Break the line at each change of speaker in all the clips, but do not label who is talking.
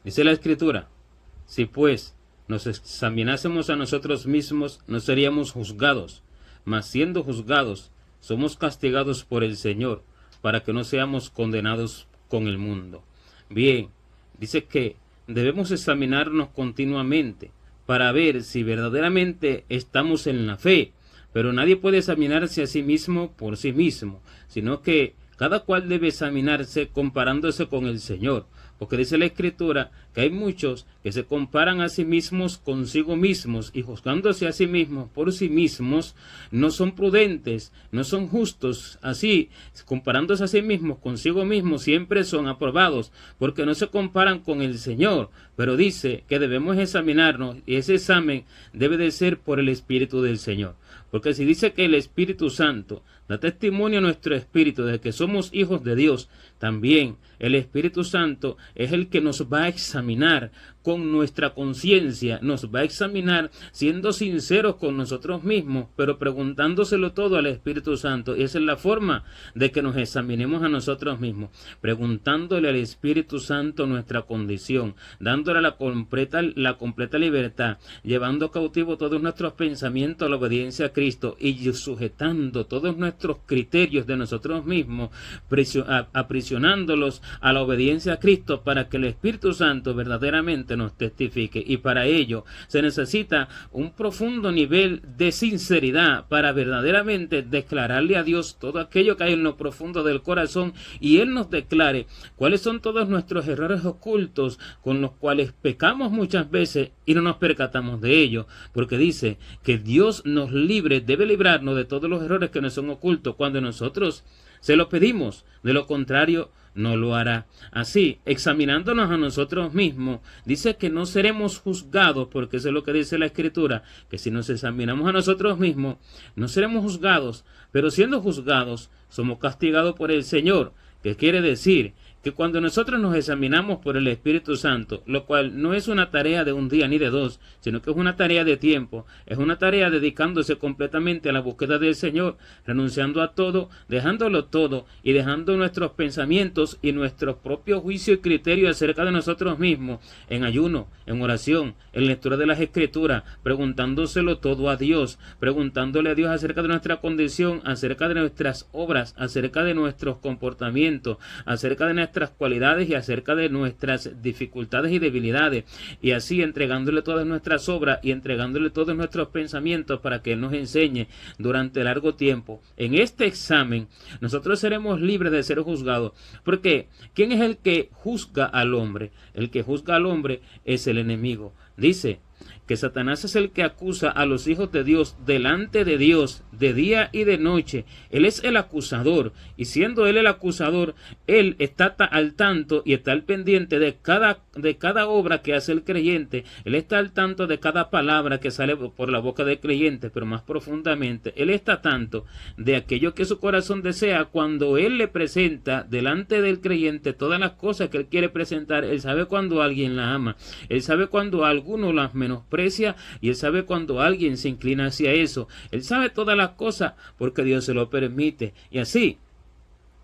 Dice la Escritura: si pues nos examinásemos a nosotros mismos, no seríamos juzgados, mas siendo juzgados, somos castigados por el Señor, para que no seamos condenados con el mundo. Bien, dice que debemos examinarnos continuamente para ver si verdaderamente estamos en la fe, pero nadie puede examinarse a sí mismo por sí mismo, sino que cada cual debe examinarse comparándose con el Señor, porque dice la Escritura que hay muchos que se comparan a sí mismos consigo mismos y juzgándose a sí mismos por sí mismos, no son prudentes, no son justos. Así, comparándose a sí mismos consigo mismos, siempre son aprobados, porque no se comparan con el Señor. Pero dice que debemos examinarnos, y ese examen debe de ser por el Espíritu del Señor. Porque si dice que el Espíritu Santo da testimonio a nuestro espíritu de que somos hijos de Dios, también el Espíritu Santo es el que nos va a examinar con nuestra conciencia, nos va a examinar siendo sinceros con nosotros mismos, pero preguntándoselo todo al Espíritu Santo. Y esa es la forma de que nos examinemos a nosotros mismos, preguntándole al Espíritu Santo nuestra condición, dándole la completa libertad, llevando cautivo todos nuestros pensamientos a la obediencia a Cristo y sujetando todos nuestros criterios de nosotros mismos, aprisionándolos a la obediencia a Cristo, para que el Espíritu Santo verdaderamente nos testifique. Y para ello se necesita un profundo nivel de sinceridad para verdaderamente declararle a Dios todo aquello que hay en lo profundo del corazón, y Él nos declare cuáles son todos nuestros errores ocultos con los cuales pecamos muchas veces y no nos percatamos de ello, porque dice que Dios nos libre, debe librarnos de todos los errores que nos son ocultos cuando nosotros se lo pedimos. De lo contrario, no lo hará. Así, examinándonos a nosotros mismos, dice que no seremos juzgados, porque eso es lo que dice la Escritura, que si nos examinamos a nosotros mismos, no seremos juzgados, pero siendo juzgados, somos castigados por el Señor. ¿Qué quiere decir? Que cuando nosotros nos examinamos por el Espíritu Santo, lo cual no es una tarea de un día ni de dos, sino que es una tarea de tiempo, es una tarea dedicándose completamente a la búsqueda del Señor, renunciando a todo, dejándolo todo y dejando nuestros pensamientos y nuestros propios juicios y criterios acerca de nosotros mismos, en ayuno, en oración, en lectura de las Escrituras, preguntándoselo todo a Dios, preguntándole a Dios acerca de nuestra condición, acerca de nuestras obras, acerca de nuestros comportamientos, acerca de nuestras cualidades y acerca de nuestras dificultades y debilidades, y así entregándole todas nuestras obras y entregándole todos nuestros pensamientos para que Él nos enseñe durante largo tiempo. En este examen nosotros seremos libres de ser juzgados, porque ¿quién es el que juzga al hombre? El que juzga al hombre es el enemigo. Dice que Satanás es el que acusa a los hijos de Dios delante de Dios de día y de noche. Él es el acusador, y siendo él el acusador, él está al tanto y está al pendiente de cada obra que hace el creyente. Él está al tanto de cada palabra que sale por la boca del creyente, pero más profundamente, él está tanto de aquello que su corazón desea. Cuando él le presenta delante del creyente todas las cosas que él quiere presentar, él sabe cuando alguien la ama, él sabe cuando alguno las menosprecia, y él sabe cuando alguien se inclina hacia eso. Él sabe todas las cosas porque Dios se lo permite, y así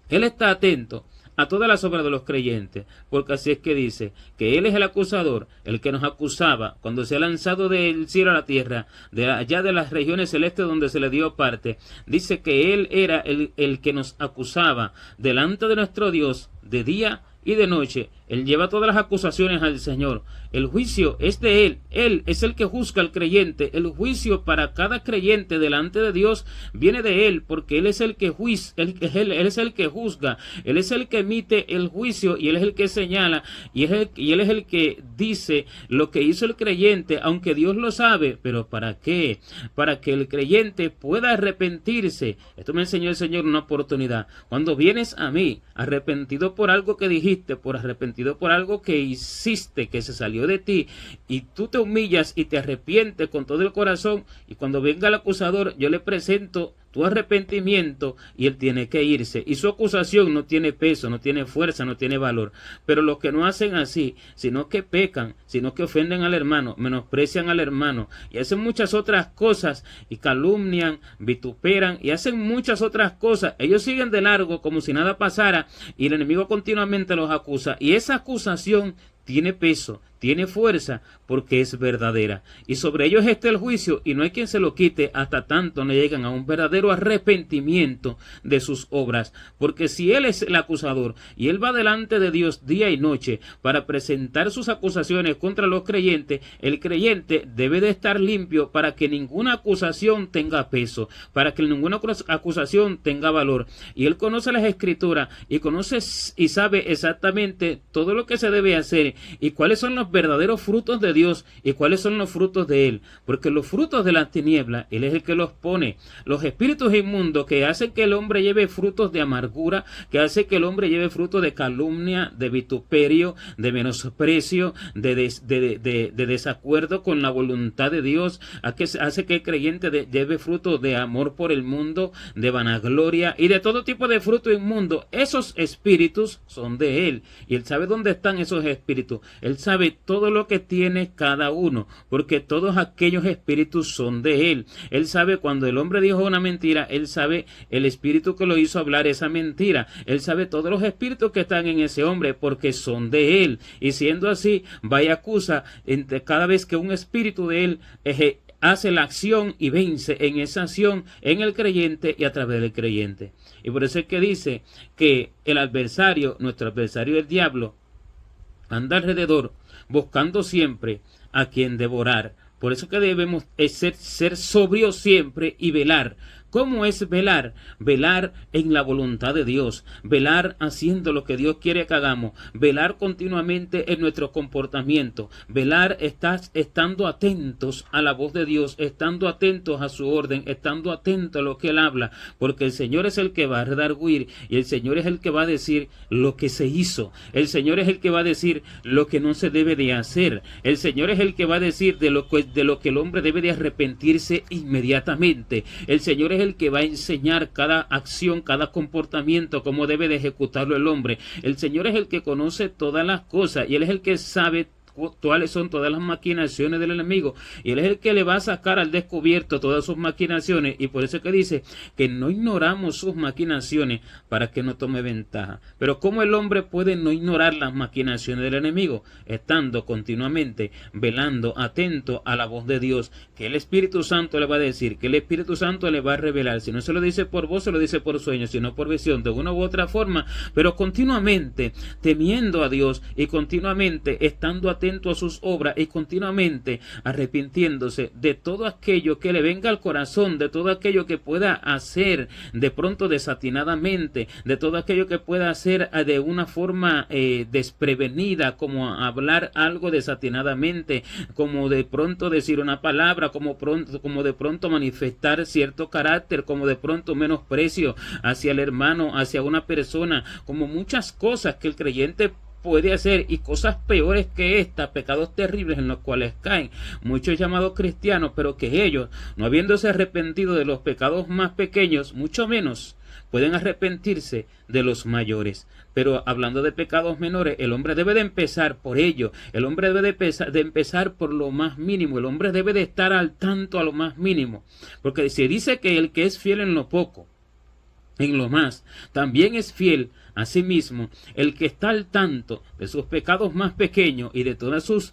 él está atento a todas las obras de los creyentes, porque así es que dice que Él es el acusador, el que nos acusaba cuando se ha lanzado del cielo a la tierra, de allá de las regiones celestes donde se le dio parte. Dice que Él era el que nos acusaba delante de nuestro Dios de día y de noche. Él lleva todas las acusaciones al Señor. El juicio es de Él. Él es el que juzga al creyente. El juicio para cada creyente delante de Dios viene de Él, porque Él es el que él es el que juzga. Él es el que emite el juicio, y Él es el que señala, y Él es el que dice lo que hizo el creyente, aunque Dios lo sabe. ¿Pero para qué? Para que el creyente pueda arrepentirse. Esto me enseñó el Señor una oportunidad. Cuando vienes a mí arrepentido por algo que dijiste, arrepentido por algo que hiciste, que se salió de ti, y tú te humillas y te arrepientes con todo el corazón, y cuando venga el acusador, yo le presento tu arrepentimiento y él tiene que irse, y su acusación no tiene peso, no tiene fuerza, no tiene valor. Pero los que no hacen así, sino que pecan, sino que ofenden al hermano, menosprecian al hermano y hacen muchas otras cosas, y calumnian, vituperan y hacen muchas otras cosas, ellos siguen de largo como si nada pasara, y el enemigo continuamente los acusa, y esa acusación tiene peso, tiene fuerza, porque es verdadera. Y sobre ellos está el juicio, y no hay quien se lo quite hasta tanto no llegan a un verdadero arrepentimiento de sus obras. Porque si Él es el acusador, y Él va delante de Dios día y noche para presentar sus acusaciones contra los creyentes, el creyente debe de estar limpio para que ninguna acusación tenga peso, para que ninguna acusación tenga valor. Y Él conoce las Escrituras, y conoce y sabe exactamente todo lo que se debe hacer, y cuáles son los verdaderos frutos de Dios y cuáles son los frutos de Él, porque los frutos de la tiniebla Él es el que los pone. Los espíritus inmundos que hacen que el hombre lleve frutos de amargura, que hace que el hombre lleve frutos de calumnia, de vituperio, de menosprecio, de desacuerdo con la voluntad de Dios, hace que el creyente lleve frutos de amor por el mundo, de vanagloria y de todo tipo de fruto inmundo. Esos espíritus son de Él, y Él sabe dónde están esos espíritus. Él sabe todo lo que tiene cada uno, porque todos aquellos espíritus son de Él. Él sabe cuando el hombre dijo una mentira, Él sabe el espíritu que lo hizo hablar esa mentira. Él sabe todos los espíritus que están en ese hombre, porque son de Él. Y siendo así, va y acusa cada vez que un espíritu de Él hace la acción y vence en esa acción en el creyente y a través del creyente. Y por eso es que dice que el adversario, nuestro adversario el diablo, anda alrededor buscando siempre a quien devorar. Por eso que debemos ser sobrios siempre y velar. ¿Cómo es velar? Velar en la voluntad de Dios, velar haciendo lo que Dios quiere que hagamos, velar continuamente en nuestro comportamiento, velar estando atentos a la voz de Dios, estando atentos a su orden, estando atentos a lo que Él habla, porque el Señor es el que va a redarguir y el Señor es el que va a decir lo que se hizo, el Señor es el que va a decir lo que no se debe de hacer, el Señor es el que va a decir de lo que el hombre debe de arrepentirse inmediatamente, el Señor es el que va a enseñar cada acción, cada comportamiento, cómo debe de ejecutarlo el hombre. El Señor es el que conoce todas las cosas y Él es el que sabe cuáles son todas las maquinaciones del enemigo, y Él es el que le va a sacar al descubierto todas sus maquinaciones, y por eso es que dice que no ignoramos sus maquinaciones para que no tome ventaja. Pero ¿cómo el hombre puede no ignorar las maquinaciones del enemigo? Estando continuamente velando, atento a la voz de Dios, que el Espíritu Santo le va a decir, que el Espíritu Santo le va a revelar. Si no se lo dice por voz, se lo dice por sueño, sino por visión, de una u otra forma, pero continuamente temiendo a Dios y continuamente estando atento a sus obras y continuamente arrepintiéndose de todo aquello que le venga al corazón, de todo aquello que pueda hacer de pronto desatinadamente, de todo aquello que pueda hacer de una forma desprevenida, como hablar algo desatinadamente, como de pronto decir una palabra, como de pronto manifestar cierto carácter, como de pronto menosprecio hacia el hermano, hacia una persona, como muchas cosas que el creyente puede hacer, y cosas peores que estas, pecados terribles en los cuales caen muchos llamados cristianos, pero que ellos, no habiéndose arrepentido de los pecados más pequeños, mucho menos pueden arrepentirse de los mayores. Pero hablando de pecados menores, el hombre debe de empezar por ello, el hombre debe de empezar por lo más mínimo, el hombre debe de estar al tanto a lo más mínimo, porque se dice que el que es fiel en lo poco, en lo más, también es fiel. Asimismo, el que está al tanto de sus pecados más pequeños y de todas sus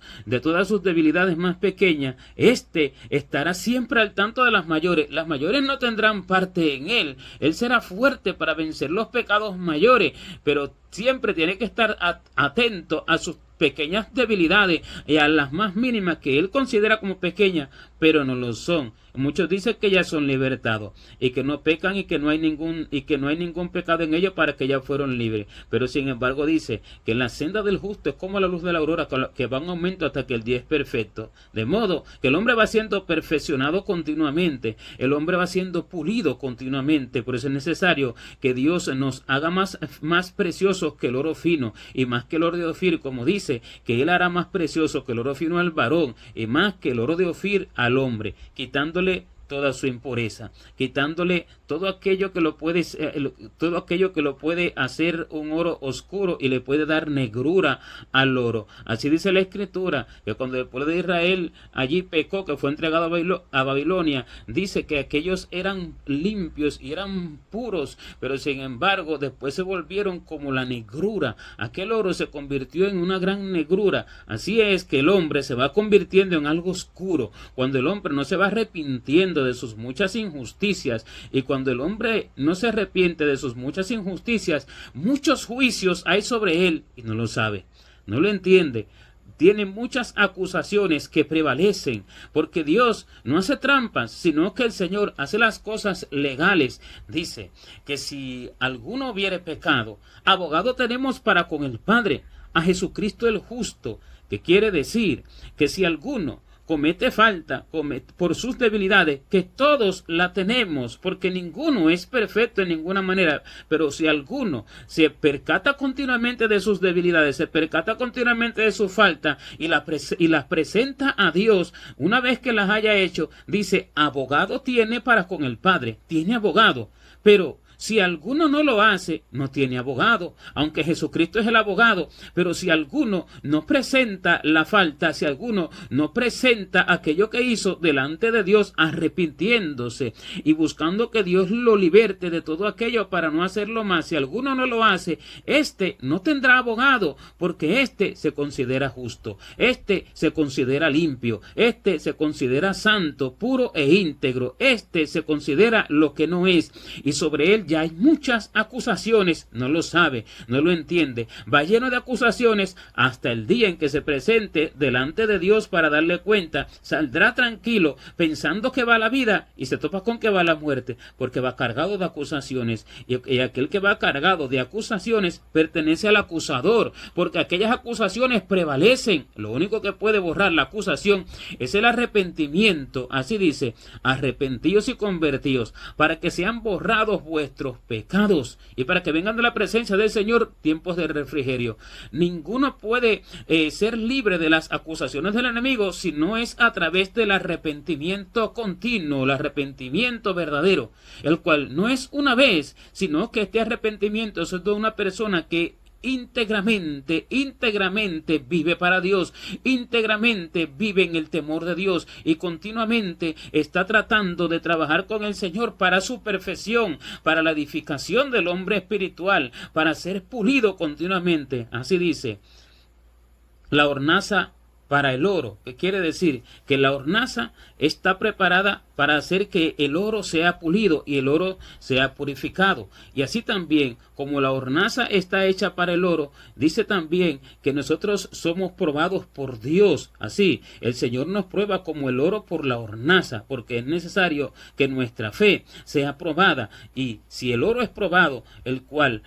debilidades más pequeñas, éste estará siempre al tanto de las mayores. Las mayores no tendrán parte en él. Él será fuerte para vencer los pecados mayores, pero siempre tiene que estar atento a sus pequeñas debilidades y a las más mínimas que él considera como pequeñas, pero no lo son. Muchos dicen que ya son libertados y que no pecan y que no hay ningún pecado en ellos, para que ya fueron libres. Pero sin embargo dice que la senda del justo es como la luz de la aurora, que va en aumento hasta que el día es perfecto. De modo que el hombre va siendo perfeccionado continuamente, el hombre va siendo pulido continuamente. Por eso es necesario que Dios nos haga más preciosos que el oro fino, y más que el oro de Ofir, como dice, que Él hará más precioso que el oro fino al varón, y más que el oro de Ofir al hombre, quitándole toda su impureza, quitándole todo aquello que lo puede hacer un oro oscuro y le puede dar negrura al oro. Así dice la Escritura, que cuando el pueblo de Israel allí pecó, que fue entregado a Babilonia, dice que aquellos eran limpios y eran puros, pero sin embargo después se volvieron como la negrura. Aquel oro se convirtió en una gran negrura. Así es que el hombre se va convirtiendo en algo oscuro cuando el hombre no se va arrepintiendo de sus muchas injusticias, y cuando el hombre no se arrepiente de sus muchas injusticias, muchos juicios hay sobre él y no lo sabe, no lo entiende. Tiene muchas acusaciones que prevalecen, porque Dios no hace trampas, sino que el Señor hace las cosas legales. Dice que si alguno hubiere pecado, abogado tenemos para con el Padre, a Jesucristo el justo, que quiere decir que si alguno comete falta por sus debilidades, que todos la tenemos, porque ninguno es perfecto en ninguna manera, pero si alguno se percata continuamente de sus debilidades, se percata continuamente de su falta y las presenta a Dios, una vez que las haya hecho, dice, abogado tiene para con el Padre, tiene abogado, pero si alguno no lo hace, no tiene abogado, aunque Jesucristo es el abogado. Pero si alguno no presenta la falta, si alguno no presenta aquello que hizo delante de Dios, arrepintiéndose y buscando que Dios lo liberte de todo aquello para no hacerlo más, si alguno no lo hace, este no tendrá abogado, porque este se considera justo, este se considera limpio, este se considera santo, puro e íntegro, este se considera lo que no es, y sobre él ya hay muchas acusaciones, no lo sabe, no lo entiende, va lleno de acusaciones hasta el día en que se presente delante de Dios para darle cuenta. Saldrá tranquilo pensando que va la vida y se topa con que va la muerte, porque va cargado de acusaciones, y aquel que va cargado de acusaciones pertenece al acusador, porque aquellas acusaciones prevalecen. Lo único que puede borrar la acusación es el arrepentimiento. Así dice, arrepentíos y convertíos, para que sean borrados vuestros pecados y para que vengan de la presencia del Señor tiempos de refrigerio. Ninguno puede ser libre de las acusaciones del enemigo si no es a través del arrepentimiento continuo, el arrepentimiento verdadero, el cual no es una vez, sino que este arrepentimiento es de una persona que íntegramente vive para Dios, íntegramente vive en el temor de Dios y continuamente está tratando de trabajar con el Señor para su perfección, para la edificación del hombre espiritual, para ser pulido continuamente. Así dice, la hornaza para el oro, que quiere decir que la hornaza está preparada para hacer que el oro sea pulido y el oro sea purificado. Y así también, como la hornaza está hecha para el oro, dice también que nosotros somos probados por Dios. Así, el Señor nos prueba como el oro por la hornaza, porque es necesario que nuestra fe sea probada. Y si el oro es probado, el cual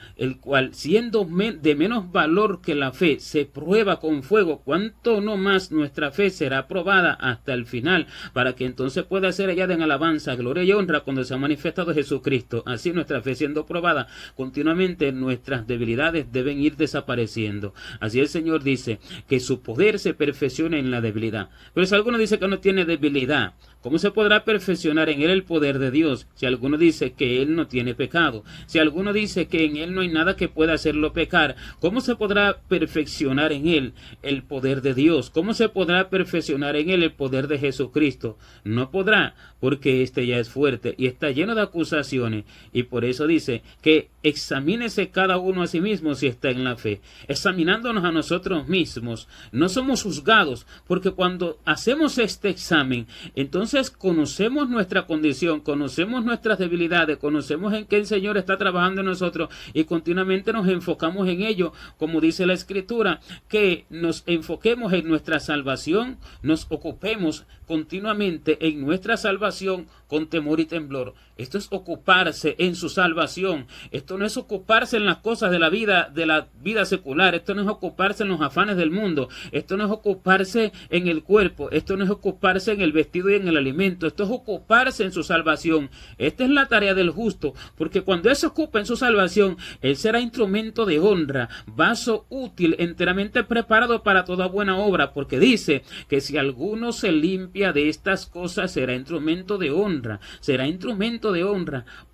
siendo de menos valor que la fe, se prueba con fuego, ¿cuánto no más nuestra fe será probada hasta el final, para que entonces pueda ser hallada en alabanza, gloria y honra cuando se ha manifestado Jesucristo? Así nuestra fe siendo probada, continuamente nuestras debilidades deben ir desapareciendo. Así el Señor dice que su poder se perfecciona en la debilidad. Pero si alguno dice que no tiene debilidad, ¿cómo se podrá perfeccionar en él el poder de Dios? Si alguno dice que él no tiene pecado, si alguno dice que en él no hay nada que pueda hacerlo pecar, ¿cómo se podrá perfeccionar en él el poder de Dios? ¿Cómo se podrá perfeccionar en él el poder de Jesucristo? No podrá, porque este ya es fuerte y está lleno de acusaciones. Y por eso dice que examínese cada uno a sí mismo si está en la fe. Examinándonos a nosotros mismos, no somos juzgados, porque cuando hacemos este examen, entonces conocemos nuestra condición, conocemos nuestras debilidades, conocemos en qué el Señor está trabajando en nosotros y continuamente nos enfocamos en ello, como dice la Escritura, que nos enfoquemos en nuestra salvación, nos ocupemos continuamente en nuestra salvación con temor y temblor. Esto es ocuparse en su salvación. Esto no es ocuparse en las cosas de la vida secular. Esto no es ocuparse en los afanes del mundo. Esto no es ocuparse en el cuerpo. Esto no es ocuparse en el vestido y en el alimento, esto es ocuparse en su salvación. Esta es la tarea del justo, porque cuando él se ocupa en su salvación, él será instrumento de honra, vaso útil, enteramente preparado para toda buena obra, porque dice que si alguno se limpia de estas cosas, será instrumento de honra,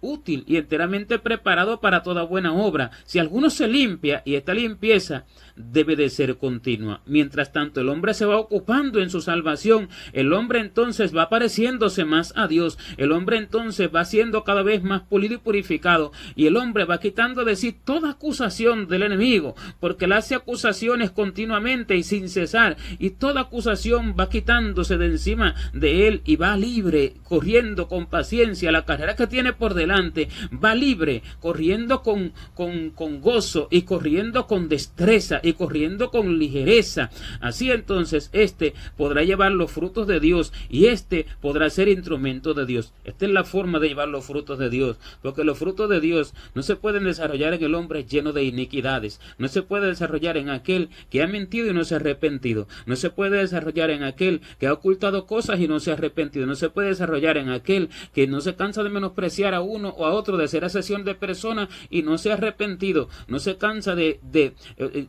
útil y enteramente preparado para toda buena obra. Si alguno se limpia, y esta limpieza debe de ser continua. Mientras tanto, el hombre se va ocupando en su salvación, el hombre entonces va pareciéndose más a Dios, el hombre entonces va siendo cada vez más pulido y purificado, y el hombre va quitando de sí toda acusación del enemigo, porque él hace acusaciones continuamente y sin cesar, y toda acusación va quitándose de encima de él, y va libre, corriendo con paciencia la carrera que tiene por delante, va libre, corriendo con gozo, y corriendo con destreza, y corriendo con ligereza. Así entonces podrá llevar los frutos de Dios, y podrá ser instrumento de Dios. Esta es la forma de llevar los frutos de Dios, porque los frutos de Dios no se pueden desarrollar en el hombre lleno de iniquidades, no se puede desarrollar en aquel que ha mentido y no se ha arrepentido, no se puede desarrollar en aquel que ha ocultado cosas y no se ha arrepentido, no se puede desarrollar en aquel que no se cansa de menospreciar a uno o a otro, de hacer asesión de personas y no se ha arrepentido, no se cansa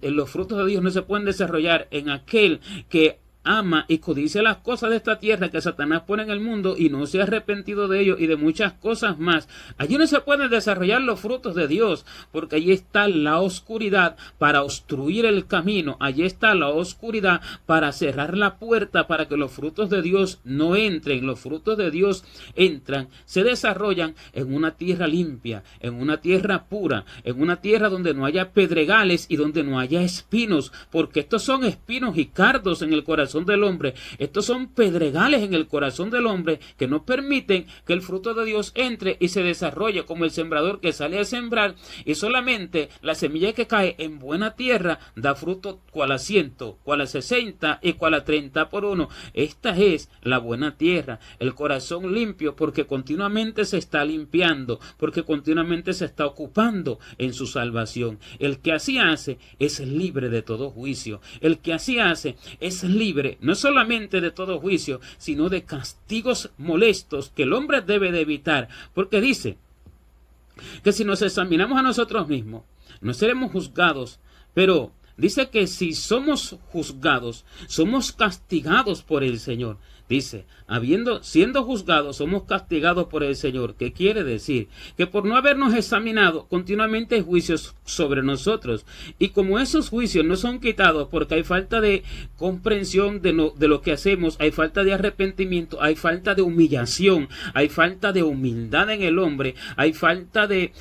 los frutos de Dios no se pueden desarrollar en aquel que ama y codicia las cosas de esta tierra que Satanás pone en el mundo y no se ha arrepentido de ello y de muchas cosas más. Allí no se pueden desarrollar los frutos de Dios, porque allí está la oscuridad para obstruir el camino, allí está la oscuridad para cerrar la puerta para que los frutos de Dios no entren. Los frutos de Dios entran, se desarrollan en una tierra limpia, en una tierra pura, en una tierra donde no haya pedregales y donde no haya espinos, porque estos son espinos y cardos en el corazón del hombre, estos son pedregales en el corazón del hombre que no permiten que el fruto de Dios entre y se desarrolle, como el sembrador que sale a sembrar y solamente la semilla que cae en buena tierra da fruto cual a 100, cual a 60 y cual a 30 por uno. Esta es la buena tierra, el corazón limpio, porque continuamente se está limpiando, porque continuamente se está ocupando en su salvación. El que así hace es libre de todo juicio, el que así hace es libre no solamente de todo juicio, sino de castigos molestos que el hombre debe de evitar, porque dice que si nos examinamos a nosotros mismos, no seremos juzgados, pero dice que si somos juzgados, somos castigados por el Señor. Dice, siendo juzgados, somos castigados por el Señor. ¿Qué quiere decir? Que por no habernos examinado, continuamente hay juicios sobre nosotros. Y como esos juicios no son quitados porque hay falta de comprensión de lo que hacemos, hay falta de arrepentimiento, hay falta de humillación, hay falta de humildad en el hombre, hay falta de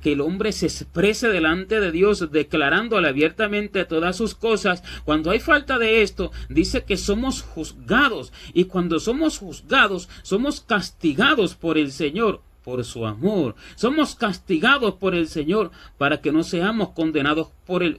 que el hombre se exprese delante de Dios, declarándole abiertamente todas sus cosas. Cuando hay falta de esto, dice que somos juzgados. Y cuando somos juzgados, somos castigados por el Señor, por su amor. Somos castigados por el Señor para que no seamos condenados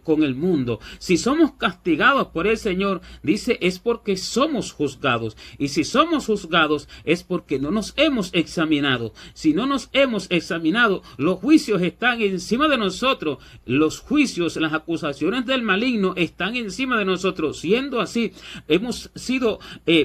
con el mundo. Si somos castigados por el Señor, dice, es porque somos juzgados. Y si somos juzgados, es porque no nos hemos examinado. Si no nos hemos examinado, los juicios están encima de nosotros. Los juicios, las acusaciones del maligno están encima de nosotros. Siendo así, hemos sido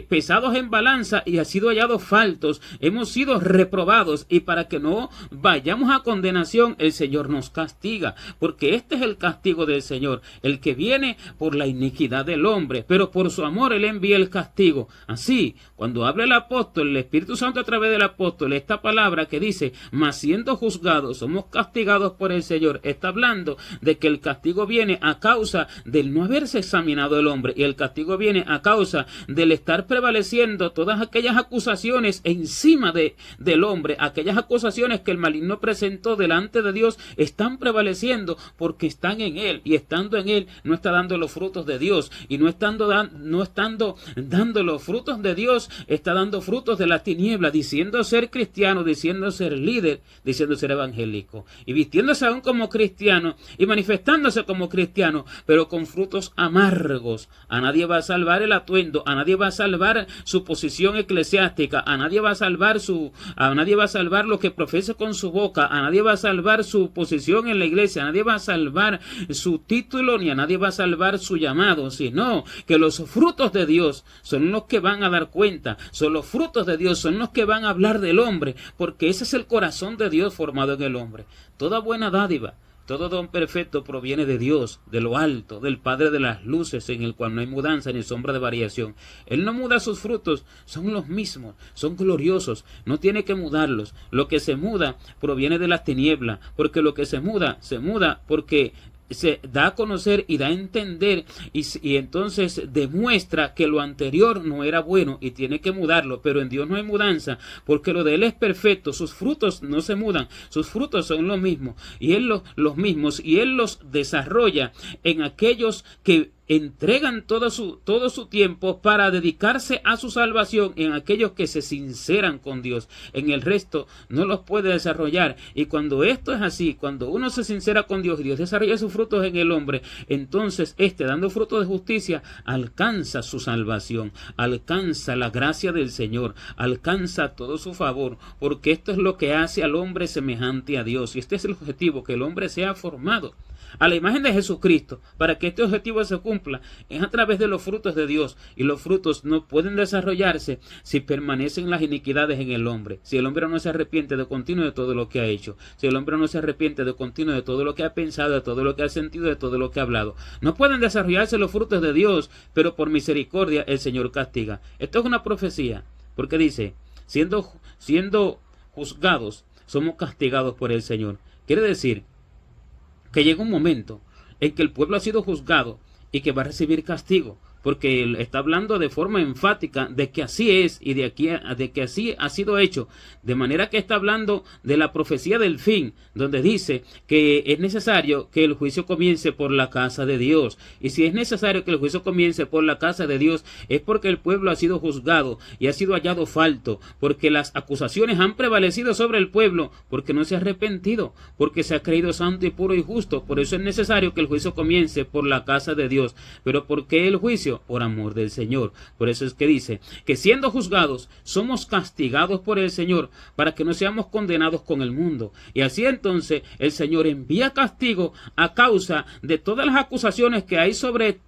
pesados en balanza y ha sido hallados faltos. Hemos sido reprobados, y para que no vayamos a condenación, el Señor nos castiga, porque este es el castigo del Señor, el que viene por la iniquidad del hombre, pero por su amor Él envía el castigo. Así, cuando habla el apóstol, el Espíritu Santo a través del apóstol, esta palabra que dice, mas siendo juzgados, somos castigados por el Señor, está hablando de que el castigo viene a causa del no haberse examinado el hombre, y el castigo viene a causa del estar prevaleciendo todas aquellas acusaciones encima del hombre, aquellas acusaciones que el maligno presentó delante de Dios están prevaleciendo porque están en Él, y estando en Él no está dando los frutos de Dios, y no estando dando los frutos de Dios, está dando frutos de la tiniebla, diciendo ser cristiano, diciendo ser líder, diciendo ser evangélico, y vistiéndose aún como cristiano y manifestándose como cristiano, pero con frutos amargos. A nadie va a salvar el atuendo, a nadie va a salvar su posición eclesiástica, a nadie va a salvar salvar lo que profese con su boca, a nadie va a salvar su posición en la iglesia, a nadie va a salvar su título, ni a nadie va a salvar su llamado, sino que los frutos de Dios son los que van a dar cuenta, son los frutos de Dios, son los que van a hablar del hombre, porque ese es el corazón de Dios formado en el hombre. Toda buena dádiva, todo don perfecto proviene de Dios, de lo alto, del Padre de las luces, en el cual no hay mudanza ni sombra de variación. Él no muda sus frutos, son los mismos, son gloriosos, no tiene que mudarlos. Lo que se muda proviene de las tinieblas, porque lo que se muda porque se da a conocer y da a entender y entonces demuestra que lo anterior no era bueno y tiene que mudarlo, pero en Dios no hay mudanza porque lo de Él es perfecto, sus frutos no se mudan, sus frutos son los mismos y Él los mismos y Él los desarrolla en aquellos que entregan todo su tiempo para dedicarse a su salvación, en aquellos que se sinceran con Dios. En el resto no los puede desarrollar. Y cuando esto es así, cuando uno se sincera con Dios y Dios desarrolla sus frutos en el hombre, entonces dando frutos de justicia, alcanza su salvación, alcanza la gracia del Señor, alcanza todo su favor, porque esto es lo que hace al hombre semejante a Dios. Y este es el objetivo, que el hombre sea formado a la imagen de Jesucristo. Para que este objetivo se cumpla es a través de los frutos de Dios, y los frutos no pueden desarrollarse si permanecen las iniquidades en el hombre, si el hombre no se arrepiente de continuo de todo lo que ha hecho, si el hombre no se arrepiente de continuo de todo lo que ha pensado, de todo lo que ha sentido, de todo lo que ha hablado. No pueden desarrollarse los frutos de Dios, pero por misericordia el Señor castiga. Esto es una profecía, porque dice, siendo juzgados, somos castigados por el Señor. Quiere decir que llega un momento en que el pueblo ha sido juzgado y que va a recibir castigo, porque él está hablando de forma enfática de que así es y de que así ha sido hecho, de manera que está hablando de la profecía del fin, donde dice que es necesario que el juicio comience por la casa de Dios, y si es necesario que el juicio comience por la casa de Dios, es porque el pueblo ha sido juzgado y ha sido hallado falto, porque las acusaciones han prevalecido sobre el pueblo, porque no se ha arrepentido, porque se ha creído santo y puro y justo. Por eso es necesario que el juicio comience por la casa de Dios. Pero ¿por qué el juicio? Por amor del Señor. Por eso es que dice que siendo juzgados somos castigados por el Señor, para que no seamos condenados con el mundo. Y así entonces el Señor envía castigo a causa de todas las acusaciones que hay sobre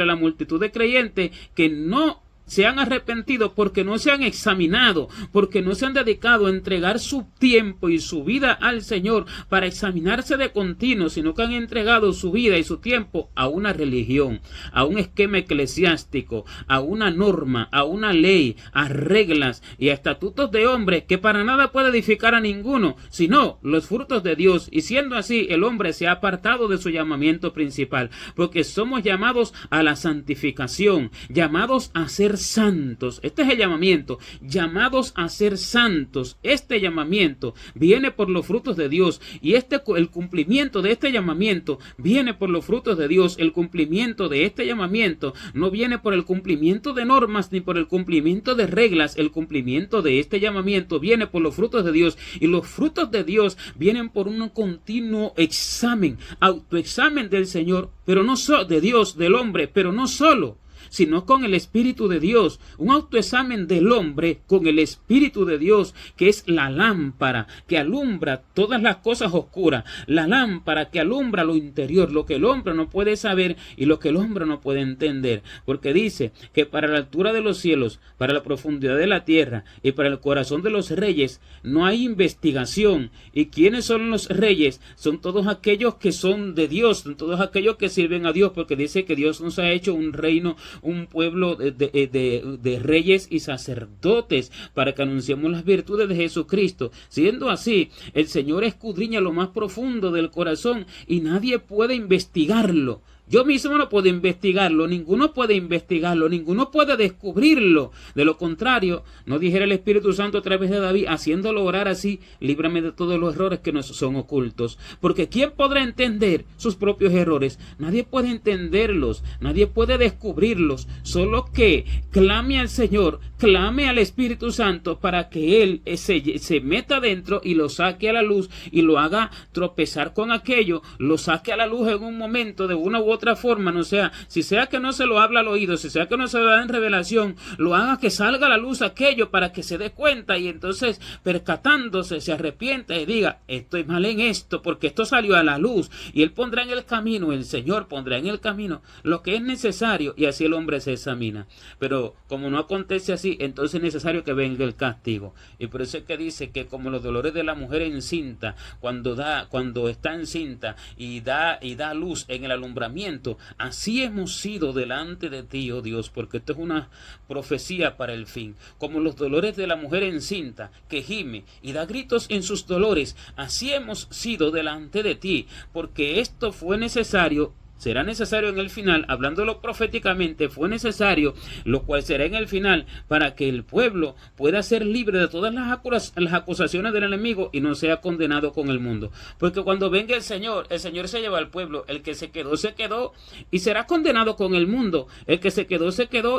la multitud de creyentes que no se han arrepentido, porque no se han examinado, porque no se han dedicado a entregar su tiempo y su vida al Señor para examinarse de continuo, sino que han entregado su vida y su tiempo a una religión, a un esquema eclesiástico, a una norma, a una ley, a reglas y a estatutos de hombre que para nada puede edificar a ninguno, sino los frutos de Dios. Y siendo así, el hombre se ha apartado de su llamamiento principal, porque somos llamados a la santificación, llamados a ser santos. Este es el llamamiento, llamados a ser santos. Este llamamiento viene por los frutos de Dios, y el cumplimiento de este llamamiento viene por los frutos de Dios. El cumplimiento de este llamamiento no viene por el cumplimiento de normas ni por el cumplimiento de reglas. El cumplimiento de este llamamiento viene por los frutos de Dios, y los frutos de Dios vienen por un continuo examen, autoexamen del Señor, pero no de Dios, del hombre, pero no solo, sino con el Espíritu de Dios, un autoexamen del hombre con el Espíritu de Dios, que es la lámpara que alumbra todas las cosas oscuras, la lámpara que alumbra lo interior, lo que el hombre no puede saber y lo que el hombre no puede entender, porque dice que para la altura de los cielos, para la profundidad de la tierra y para el corazón de los reyes no hay investigación. ¿Y quiénes son los reyes? Son todos aquellos que son de Dios, son todos aquellos que sirven a Dios, porque dice que Dios nos ha hecho un reino, un pueblo de reyes y sacerdotes, para que anunciemos las virtudes de Jesucristo. Siendo así, el Señor escudriña lo más profundo del corazón y nadie puede investigarlo. Yo mismo no puedo investigarlo, ninguno puede investigarlo, ninguno puede descubrirlo. De lo contrario, no dijera el Espíritu Santo a través de David, haciéndolo orar así: líbrame de todos los errores que nos son ocultos. Porque ¿quién podrá entender sus propios errores? Nadie puede entenderlos, nadie puede descubrirlos. Solo que clame al Señor, clame al Espíritu Santo para que Él se meta dentro y lo saque a la luz y lo haga tropezar con aquello, lo saque a la luz en un momento de una u otra otra forma, no sea, si sea que no se lo habla al oído, si sea que no se lo da en revelación, lo haga que salga a la luz aquello para que se dé cuenta y entonces percatándose se arrepienta y diga, estoy mal en esto porque esto salió a la luz, y él pondrá en el camino, el Señor pondrá en el camino lo que es necesario, y así el hombre se examina. Pero como no acontece así, entonces es necesario que venga el castigo. Y por eso es que dice que como los dolores de la mujer encinta, cuando está encinta y da luz en el alumbramiento, así hemos sido delante de ti, oh Dios, porque esto es una profecía para el fin. Como los dolores de la mujer encinta, que gime y da gritos en sus dolores, así hemos sido delante de ti, porque esto fue necesario. Será necesario en el final, hablándolo proféticamente, fue necesario, lo cual será en el final, para que el pueblo pueda ser libre de todas las acusaciones del enemigo y no sea condenado con el mundo. Porque cuando venga el Señor se lleva al pueblo. El que se quedó y será condenado con el mundo. El que se quedó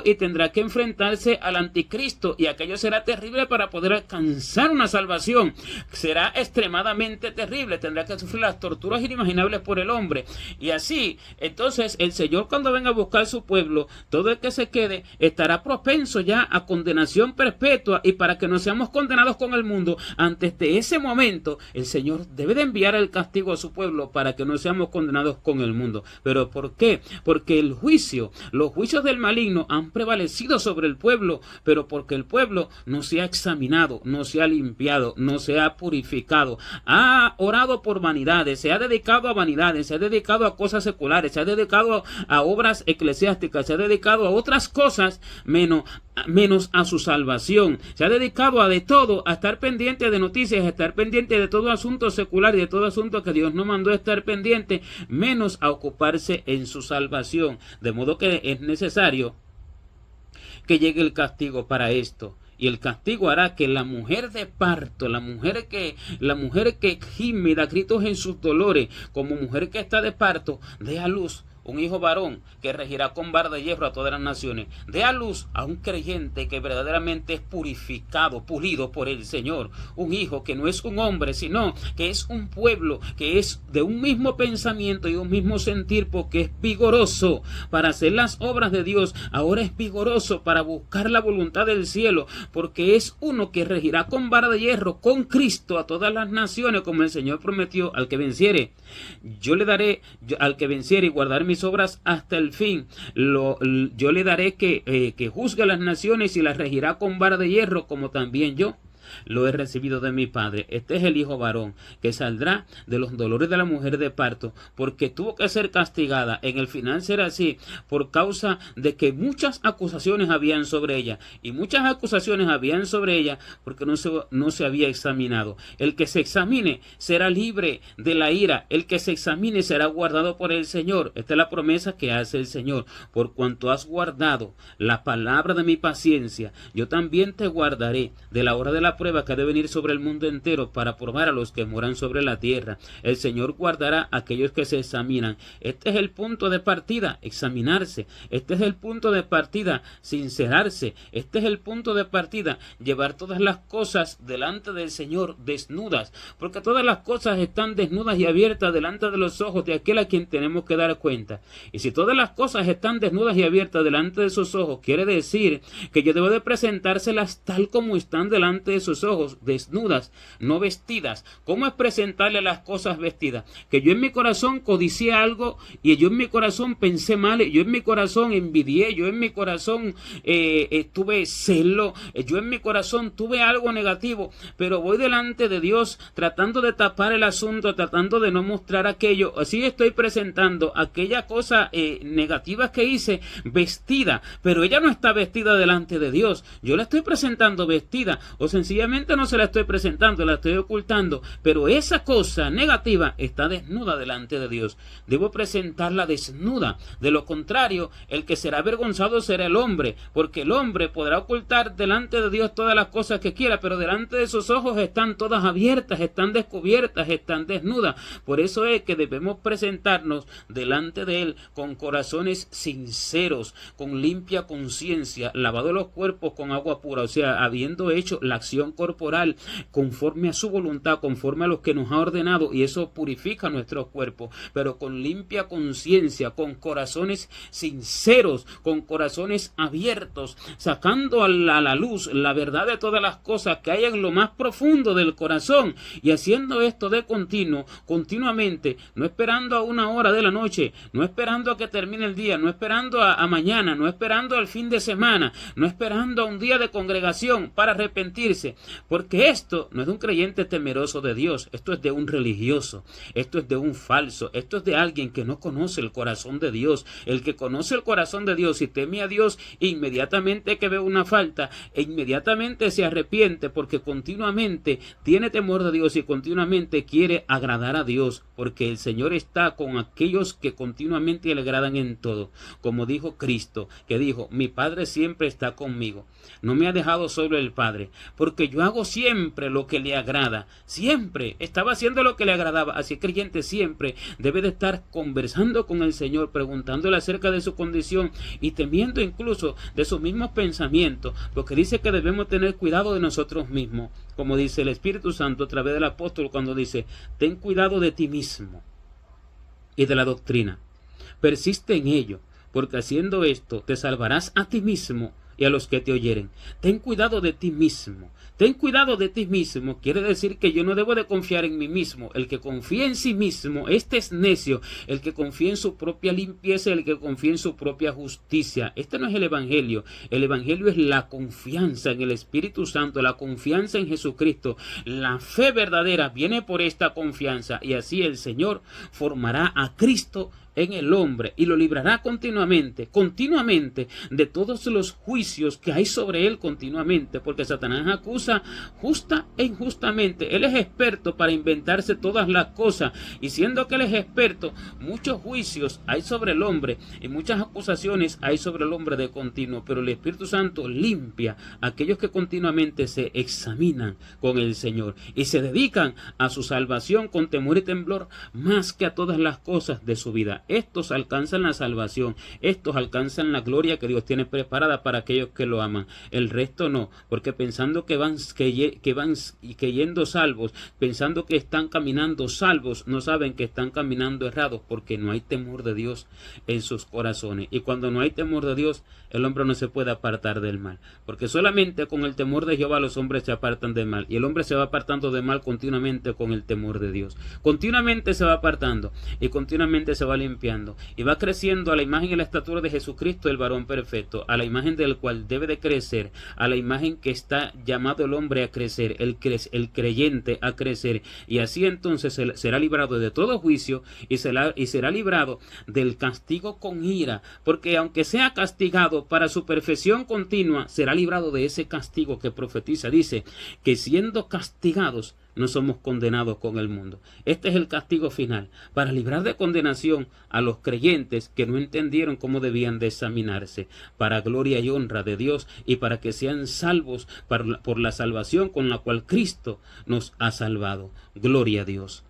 y tendrá que enfrentarse al anticristo, y aquello será terrible para poder alcanzar una salvación. Será extremadamente terrible, tendrá que sufrir las torturas inimaginables por el hombre. Y así, entonces el Señor, cuando venga a buscar su pueblo, todo el que se quede estará propenso ya a condenación perpetua, y para que no seamos condenados con el mundo, antes de ese momento el Señor debe de enviar el castigo a su pueblo para que no seamos condenados con el mundo. ¿Pero por qué? Porque los juicios del maligno han prevalecido sobre el pueblo, pero porque el pueblo no se ha examinado, no se ha limpiado, no se ha purificado, ha orado por vanidades, se ha dedicado a vanidades, se ha dedicado a cosas seculares, se ha dedicado a obras eclesiásticas, se ha dedicado a otras cosas menos a su salvación, se ha dedicado a de todo, a estar pendiente de noticias, a estar pendiente de todo asunto secular y de todo asunto que Dios no mandó a estar pendiente, menos a ocuparse en su salvación. De modo que es necesario que llegue el castigo para esto. Y el castigo hará que la mujer de parto, la mujer que gime y da gritos en sus dolores, como mujer que está de parto, dé a luz un hijo varón que regirá con vara de hierro a todas las naciones. Dé a luz a un creyente que verdaderamente es purificado, pulido por el Señor. Un hijo que no es un hombre, sino que es un pueblo, que es de un mismo pensamiento y un mismo sentir, porque es vigoroso para hacer las obras de Dios. Ahora es vigoroso para buscar la voluntad del cielo, porque es uno que regirá con vara de hierro, con Cristo, a todas las naciones, como el Señor prometió al que venciere. Yo le daré al que venciere y guardar mis obras hasta el fin. Yo le daré que juzgue a las naciones y las regirá con vara de hierro, como también yo lo he recibido de mi Padre. Este es el hijo varón que saldrá de los dolores de la mujer de parto, porque tuvo que ser castigada. En el final será así, por causa de que muchas acusaciones habían sobre ella, y muchas acusaciones habían sobre ella porque no se había examinado. El que se examine será libre de la ira, el que se examine será guardado por el Señor. Esta es la promesa que hace el Señor: por cuanto has guardado la palabra de mi paciencia, yo también te guardaré de la hora de la prueba que ha de venir sobre el mundo entero, para probar a los que moran sobre la tierra. El Señor guardará a aquellos que se examinan. Este es el punto de partida, examinarse. Este es el punto de partida, sincerarse. Este es el punto de partida, llevar todas las cosas delante del Señor desnudas, porque todas las cosas están desnudas y abiertas delante de los ojos de aquel a quien tenemos que dar cuenta. Y si todas las cosas están desnudas y abiertas delante de sus ojos, quiere decir que yo debo de presentárselas tal como están delante de sus ojos, desnudas, no vestidas. ¿Cómo es presentarle las cosas vestidas? Que yo en mi corazón codicié algo, y yo en mi corazón pensé mal, yo en mi corazón envidié, yo en mi corazón tuve celo, yo en mi corazón tuve algo negativo, pero voy delante de Dios tratando de tapar el asunto, tratando de no mostrar aquello. Así estoy presentando aquella cosa negativa que hice vestida, pero ella no está vestida delante de Dios. Yo la estoy presentando vestida, o sencillamente no se la estoy presentando, la estoy ocultando, pero esa cosa negativa está desnuda delante de Dios. Debo presentarla desnuda. De lo contrario, el que será avergonzado será el hombre, porque el hombre podrá ocultar delante de Dios todas las cosas que quiera, pero delante de sus ojos están todas abiertas, están descubiertas, están desnudas. Por eso es que debemos presentarnos delante de Él con corazones sinceros, con limpia conciencia, lavado los cuerpos con agua pura, o sea, habiendo hecho la acción purificación corporal conforme a su voluntad, conforme a lo que nos ha ordenado, y eso purifica nuestro cuerpo, pero con limpia conciencia, con corazones sinceros, con corazones abiertos, sacando a la luz la verdad de todas las cosas que hay en lo más profundo del corazón, y haciendo esto de continuo, continuamente, no esperando a una hora de la noche, no esperando a que termine el día, no esperando a mañana, no esperando al fin de semana, no esperando a un día de congregación para arrepentirse, porque esto no es de un creyente temeroso de Dios, esto es de un religioso, esto es de un falso, esto es de alguien que no conoce el corazón de Dios. El que conoce el corazón de Dios y teme a Dios, inmediatamente que ve una falta, e inmediatamente se arrepiente, porque continuamente tiene temor de Dios y continuamente quiere agradar a Dios, porque el Señor está con aquellos que continuamente le agradan en todo, como dijo Cristo, que dijo: mi Padre siempre está conmigo, no me ha dejado solo el Padre, porque yo hago siempre lo que le agrada. Siempre estaba haciendo lo que le agradaba. Así que el creyente siempre debe de estar conversando con el Señor, preguntándole acerca de su condición y temiendo incluso de sus mismos pensamientos, porque dice que debemos tener cuidado de nosotros mismos, como dice el Espíritu Santo a través del apóstol cuando dice: ten cuidado de ti mismo y de la doctrina, persiste en ello, porque haciendo esto te salvarás a ti mismo y a los que te oyeren. Ten cuidado de ti mismo. Ten cuidado de ti mismo quiere decir que yo no debo de confiar en mí mismo. El que confía en sí mismo, este es necio. El que confía en su propia limpieza, el que confía en su propia justicia. Este no es el Evangelio. El Evangelio es la confianza en el Espíritu Santo, la confianza en Jesucristo. La fe verdadera viene por esta confianza, y así el Señor formará a Cristo en el hombre y lo librará continuamente de todos los juicios que hay sobre él continuamente, porque Satanás acusa justa e injustamente. Él es experto para inventarse todas las cosas, y siendo que él es experto, muchos juicios hay sobre el hombre y muchas acusaciones hay sobre el hombre de continuo, pero el Espíritu Santo limpia a aquellos que continuamente se examinan con el Señor y se dedican a su salvación con temor y temblor más que a todas las cosas de su vida. Estos alcanzan la salvación, estos alcanzan la gloria que Dios tiene preparada para aquellos que lo aman. El resto no, porque pensando que van yendo salvos, pensando que están caminando salvos, no saben que están caminando errados, porque no hay temor de Dios en sus corazones. Y cuando no hay temor de Dios, el hombre no se puede apartar del mal, porque solamente con el temor de Jehová los hombres se apartan del mal, y el hombre se va apartando del mal continuamente con el temor de Dios. Continuamente se va apartando y continuamente se va limpiando y va creciendo a la imagen y la estatura de Jesucristo, el varón perfecto, a la imagen del cual debe de crecer, a la imagen que está llamado el hombre a crecer, el creyente a crecer, y así entonces será librado de todo juicio y será librado del castigo con ira, porque aunque sea castigado para su perfección continua, será librado de ese castigo que profetiza. Dice que siendo castigados no somos condenados con el mundo. Este es el castigo final, para librar de condenación a los creyentes que no entendieron cómo debían de examinarse, para gloria y honra de Dios, y para que sean salvos por la salvación con la cual Cristo nos ha salvado. Gloria a Dios.